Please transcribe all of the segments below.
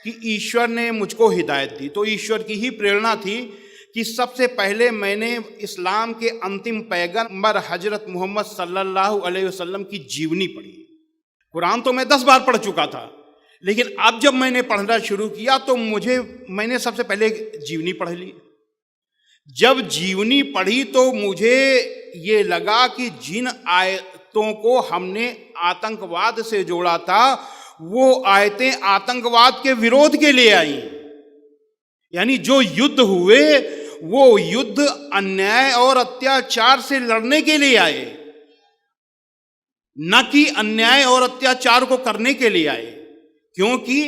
कि ईश्वर ने मुझको हिदायत दी, तो ईश्वर की ही प्रेरणा थी कि सबसे पहले मैंने इस्लाम के अंतिम पैगंबर हजरत मोहम्मद सल्लल्लाहु अलैहि वसल्लम की जीवनी पढ़ी। कुरान तो मैं 10 बार पढ़ चुका था, लेकिन अब जब मैंने पढ़ना शुरू किया तो मैंने सबसे पहले जीवनी पढ़ ली। जब जीवनी पढ़ी तो मुझे ये लगा कि जिन आयतों को हमने आतंकवाद से जोड़ा था वो आयतें आतंकवाद के विरोध के लिए आई। यानी जो युद्ध हुए वो युद्ध अन्याय और अत्याचार से लड़ने के लिए आए, न कि अन्याय और अत्याचार को करने के लिए आए। क्योंकि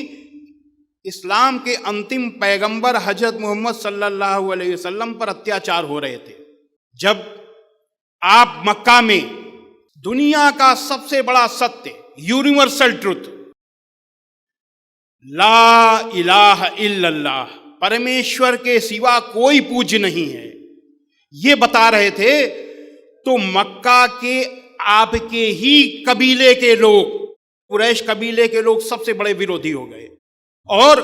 इस्लाम के अंतिम पैगंबर हजरत मोहम्मद सल्लल्लाहु अलैहि वसल्लम पर अत्याचार हो रहे थे। जब आप मक्का में दुनिया का सबसे बड़ा सत्य, यूनिवर्सल ट्रुथ, ला इलाहा इल्लल्लाह, परमेश्वर के सिवा कोई पूज्य नहीं है, ये बता रहे थे, तो मक्का के आपके ही कबीले के लोग, कुरैश कबीले के लोग सबसे बड़े विरोधी हो गए और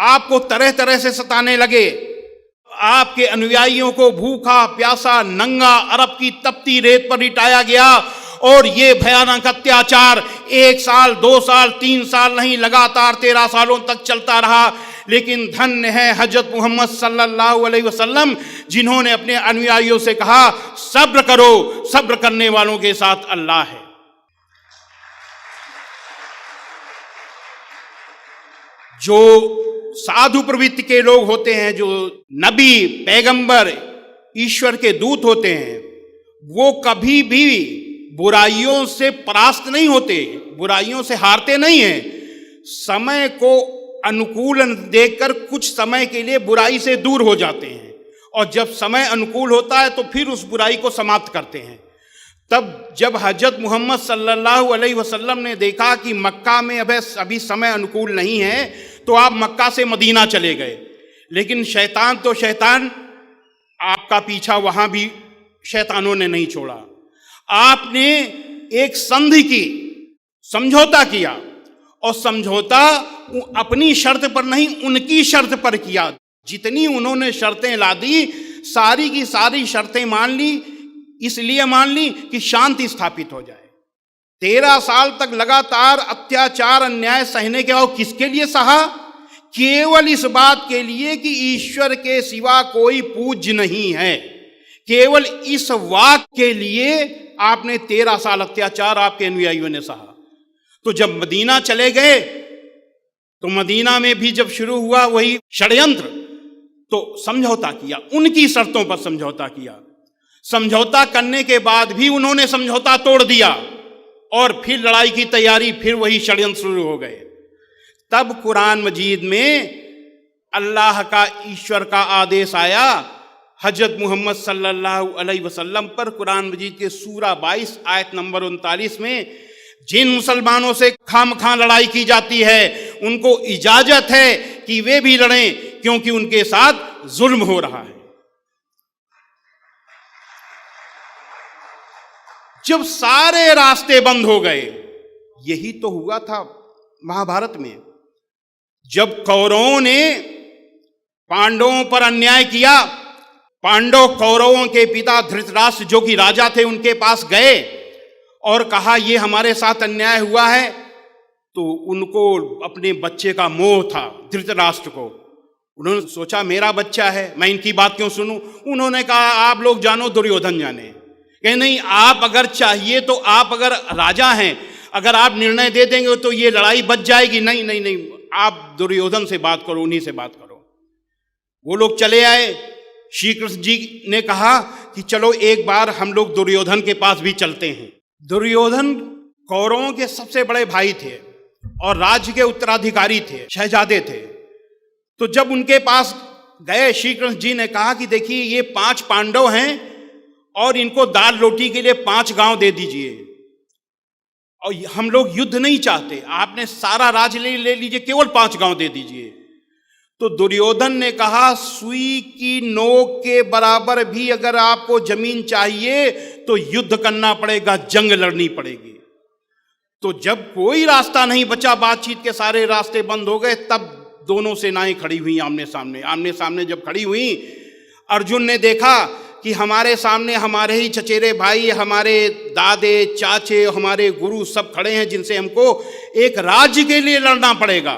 आपको तरह तरह से सताने लगे। आपके अनुयायियों को भूखा प्यासा नंगा अरब की तपती रेत पर लिटाया गया और ये भयानक अत्याचार 1 साल 2 साल 3 साल नहीं, लगातार 13 सालों तक चलता रहा। लेकिन धन्य है हजरत मोहम्मद सल्लल्लाहु अलैहि वसल्लम, जिन्होंने अपने अनुयायियों से कहा सब्र करो, सब्र करने वालों के साथ अल्लाह है। जो साधु प्रवृत्ति के लोग होते हैं, जो नबी पैगंबर ईश्वर के दूत होते हैं, वो कभी भी बुराइयों से परास्त नहीं होते, बुराइयों से हारते नहीं हैं। समय को अनुकूल देखकर कुछ समय के लिए बुराई से दूर हो जाते हैं और जब समय अनुकूल होता है तो फिर उस बुराई को समाप्त करते हैं। तब जब हजरत मोहम्मद सल्लल्लाहु अलैहि वसल्लम ने देखा कि मक्का में अभी समय अनुकूल नहीं है, तो आप मक्का से मदीना चले गए। लेकिन शैतान तो शैतान, आपका पीछा वहां भी शैतानों ने नहीं छोड़ा। आपने एक संधि की, समझौता किया, और समझौता अपनी शर्त पर नहीं उनकी शर्त पर किया। जितनी उन्होंने शर्तें ला दी, सारी की सारी शर्तें मान ली, इसलिए मान ली कि शांति स्थापित हो जाए। 13 साल तक लगातार अत्याचार अन्याय सहने के बाद किसके लिए सहा? केवल इस बात के लिए कि ईश्वर के सिवा कोई पूज्य नहीं है। केवल इस वाक के लिए आपने 13 साल अत्याचार आपके अनुयायियों ने सहा। तो जब मदीना चले गए तो मदीना में भी जब शुरू हुआ वही षड्यंत्र, तो समझौता किया, उनकी शर्तों पर समझौता किया। समझौता करने के बाद भी उन्होंने समझौता तोड़ दिया और फिर लड़ाई की तैयारी, फिर वही षड्यंत्र शुरू हो गए। तब कुरान मजीद में अल्लाह का, ईश्वर का आदेश आया हजरत मोहम्मद सल्लल्लाहु अलैहि वसल्लम पर। कुरान मजीद के सूरा 22 आयत नंबर 39 में जिन मुसलमानों से खामखा लड़ाई की जाती है उनको इजाजत है कि वे भी लड़ें, क्योंकि उनके साथ जुल्म हो रहा है। जब सारे रास्ते बंद हो गए, यही तो हुआ था महाभारत में, जब कौरवों ने पांडवों पर अन्याय किया। पांडव कौरवों के पिता धृतराष्ट्र जो कि राजा थे उनके पास गए और कहा ये हमारे साथ अन्याय हुआ है। तो उनको अपने बच्चे का मोह था, धृतराष्ट्र को। उन्होंने सोचा मेरा बच्चा है, मैं इनकी बात क्यों सुनूं। उन्होंने कहा आप लोग जानो, दुर्योधन जाने। कहे नहीं, आप अगर चाहिए तो, आप अगर राजा हैं, अगर आप निर्णय दे देंगे तो ये लड़ाई बच जाएगी। नहीं नहीं नहीं, आप दुर्योधन से बात करो, उन्हीं से बात करो। वो लोग चले आए। श्री कृष्ण जी ने कहा कि चलो एक बार हम लोग दुर्योधन के पास भी चलते हैं। दुर्योधन कौरवों के सबसे बड़े भाई थे और राज्य के उत्तराधिकारी थे, शहजादे थे। तो जब उनके पास गए, श्री कृष्ण जी ने कहा कि देखिए ये 5 पांडव हैं और इनको दाल रोटी के लिए 5 गांव दे दीजिए, और हम लोग युद्ध नहीं चाहते, आपने सारा राज्य ले लीजिए, केवल 5 गांव दे दीजिए। तो दुर्योधन ने कहा सुई की नोक के बराबर भी अगर आपको जमीन चाहिए तो युद्ध करना पड़ेगा, जंग लड़नी पड़ेगी। तो जब कोई रास्ता नहीं बचा, बातचीत के सारे रास्ते बंद हो गए, तब दोनों सेनाएं खड़ी हुई आमने सामने जब खड़ी हुई, अर्जुन ने देखा कि हमारे सामने हमारे ही चचेरे भाई, हमारे दादे चाचे, हमारे गुरु सब खड़े हैं जिनसे हमको एक राज्य के लिए लड़ना पड़ेगा।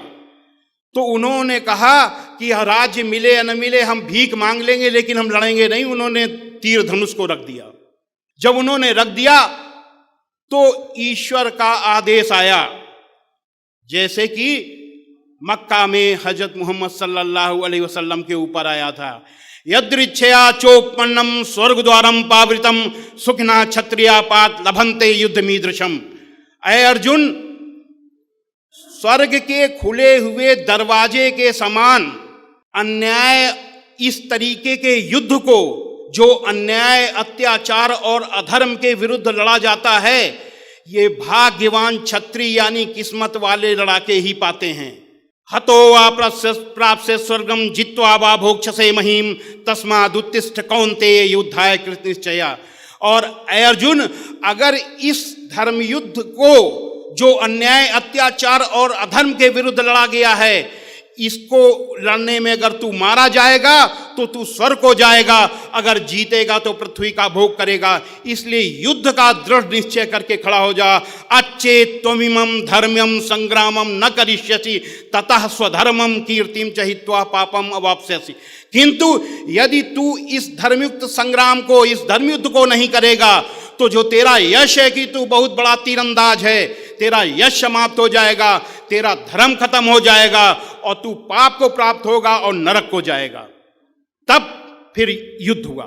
तो उन्होंने कहा कि राज्य मिले या न मिले हम भीख मांग लेंगे, लेकिन हम लड़ेंगे नहीं। उन्होंने तीर धनुष को रख दिया। जब उन्होंने रख दिया तो ईश्वर का आदेश आया, जैसे कि मक्का में हजरत मोहम्मद सल्लल्लाहु अलैहि वसल्लम के ऊपर आया था, यदृच्छया चोपन्नम स्वर्ग द्वारम पावृतम सुखना क्षत्रिया पात लभंते युद्ध मीदृशम। अय अर्जुन, स्वर्ग के खुले हुए दरवाजे के समान अन्याय, इस तरीके के युद्ध को जो अन्याय, अत्याचार और अधर्म के विरुद्ध लड़ा जाता है, ये भाग्यवान क्षत्रिय यानी किस्मत वाले लड़ाके ही पाते हैं। हतो वा प्राप्स्य स्वर्गम जित्वा वा भोक्षसे महीम तस्मादुत्तिष्ठ कौन्तेय युद्धाय कृत निश्चया। और अर्जुन, अगर इस धर्म युद्ध को जो अन्याय, अत्याचार और अधर्म के विरुद्ध लड़ा गया है, इसको लड़ने में अगर तू मारा जाएगा तो तू स्वर्ग को जाएगा, अगर जीतेगा तो पृथ्वी का भोग करेगा। इसलिए युद्ध का दृढ़ निश्चय करके खड़ा हो जा। अच्छेत त्वमिमं धर्म्यम संग्रामम न करिष्यसि ततः स्वधर्मम कीर्तिम च हित्वा पापम अवाप्स्यसि। किंतु यदि तू इस धर्मयुक्त संग्राम को, इस धर्मयुद्ध को नहीं करेगा, तो जो तेरा यश है कि तू बहुत बड़ा तीरंदाज है, तेरा यश समाप्त हो जाएगा, तेरा धर्म खत्म हो जाएगा और तू पाप को प्राप्त होगा और नरक को जाएगा। तब फिर युद्ध हुआ।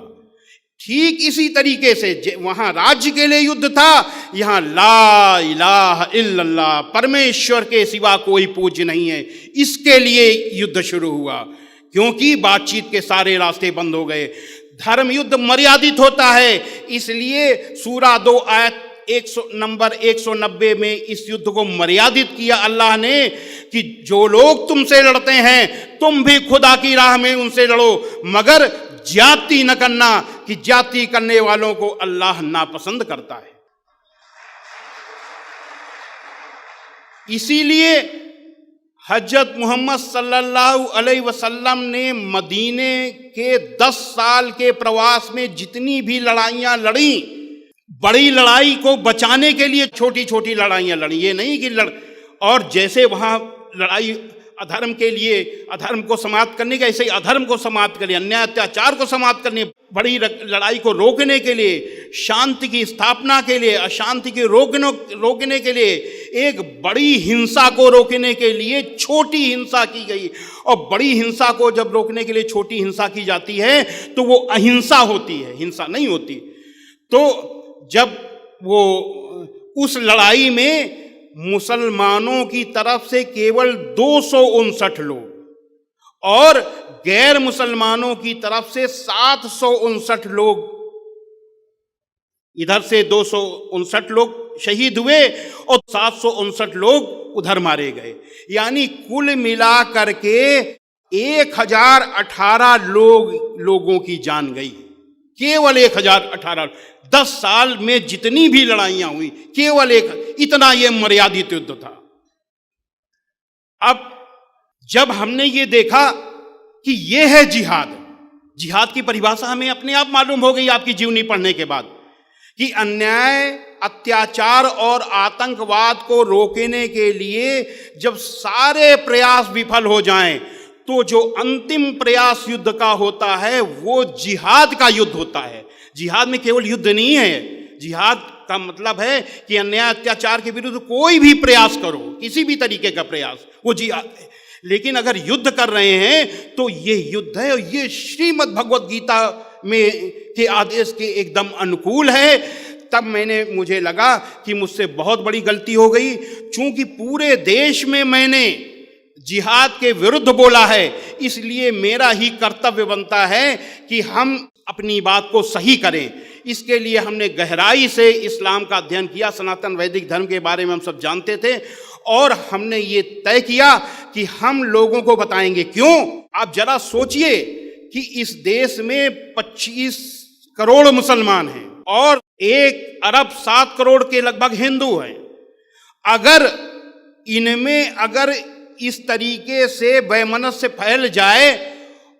ठीक इसी तरीके से वहां राज्य के लिए युद्ध था, यहां ला इलाहा इल्लल्लाह, परमेश्वर के सिवा कोई पूज्य नहीं है, इसके लिए युद्ध शुरू हुआ। क्योंकि बातचीत के सारे रास्ते बंद हो गए। धर्म युद्ध मर्यादित होता है, इसलिए सूरा 2 आयत नंबर 190 में इस युद्ध को मर्यादित किया अल्लाह ने कि जो लोग तुमसे लड़ते हैं तुम भी खुदा की राह में उनसे लड़ो, मगर ज्यादती न करना, कि ज्यादती करने वालों को अल्लाह नापसंद करता है। इसीलिए हजरत मोहम्मद सल्लल्लाहु अलैहि वसल्लम ने मदीने के 10 साल के प्रवास में जितनी भी लड़ाइयां लड़ी, बड़ी लड़ाई को बचाने के लिए छोटी छोटी लड़ाइयां लड़ी। ये नहीं कि और जैसे वहां लड़ाई अधर्म के लिए, अधर्म को समाप्त करने का, ऐसे ही अधर्म को समाप्त करने, अन्याय अत्याचार को समाप्त करने, बड़ी लड़ाई को रोकने के लिए, शांति की स्थापना के लिए, अशांति के रोकने के लिए, एक बड़ी हिंसा को रोकने के लिए छोटी हिंसा की गई। और बड़ी हिंसा को जब रोकने के लिए छोटी हिंसा की जाती है तो वो अहिंसा होती है, हिंसा नहीं होती। तो जब वो उस लड़ाई में मुसलमानों की तरफ से केवल 259 लोग और गैर मुसलमानों की तरफ से 759 लोग, इधर से 259 लोग शहीद हुए और 759 लोग उधर मारे गए। यानी कुल मिला करके 1018 लोगों की जान गई, केवल 1018। 10 साल में जितनी भी लड़ाइयां हुई, केवल इतना ये मर्यादित युद्ध था। अब जब हमने ये देखा कि ये है जिहाद, जिहाद की परिभाषा हमें अपने आप मालूम हो गई आपकी जीवनी पढ़ने के बाद, कि अन्याय, अत्याचार और आतंकवाद को रोकने के लिए जब सारे प्रयास विफल हो जाएं, तो जो अंतिम प्रयास युद्ध का होता है वो जिहाद का युद्ध होता है। जिहाद में केवल युद्ध नहीं है, जिहाद का मतलब है कि अन्याय अत्याचार के विरुद्ध कोई भी प्रयास करो, किसी भी तरीके का प्रयास, वो जिहाद है। लेकिन अगर युद्ध कर रहे हैं तो ये युद्ध है, और ये श्रीमद् भगवत गीता में के आदेश के एकदम अनुकूल है। तब मुझे लगा कि मुझसे बहुत बड़ी गलती हो गई, चूंकि पूरे देश में मैंने जिहाद के विरुद्ध बोला है, इसलिए मेरा ही कर्तव्य बनता है कि हम अपनी बात को सही करें। इसके लिए हमने गहराई से इस्लाम का अध्ययन किया, सनातन वैदिक धर्म के बारे में हम सब जानते थे, और हमने ये तय किया कि हम लोगों को बताएंगे। क्यों? आप जरा सोचिए कि इस देश में 25 करोड़ मुसलमान हैं और 1 अरब 7 करोड़ के लगभग हिंदू हैं। अगर इस तरीके से वैमनस्य फैल जाए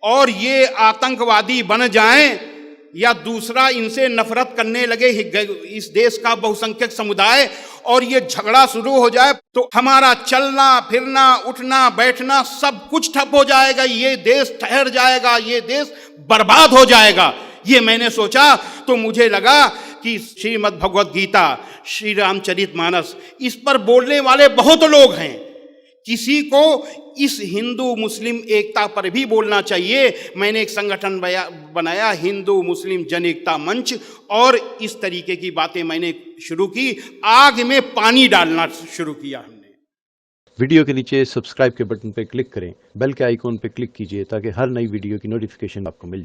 और ये आतंकवादी बन जाएं या दूसरा इनसे नफरत करने लगे इस देश का बहुसंख्यक समुदाय और ये झगड़ा शुरू हो जाए, तो हमारा चलना फिरना उठना बैठना सब कुछ ठप हो जाएगा, ये देश ठहर जाएगा, ये देश बर्बाद हो जाएगा। ये मैंने सोचा तो मुझे लगा कि श्रीमद् भगवत गीता, श्री रामचरितमानस, इस पर बोलने वाले बहुत लोग हैं, किसी को इस हिंदू मुस्लिम एकता पर भी बोलना चाहिए। मैंने एक संगठन बनाया, हिंदू मुस्लिम जन एकता मंच, और इस तरीके की बातें मैंने शुरू की, आग में पानी डालना शुरू किया हमने। वीडियो के नीचे सब्सक्राइब के बटन पर क्लिक करें, बेल के आइकॉन पर क्लिक कीजिए ताकि हर नई वीडियो की नोटिफिकेशन आपको मिल जाए।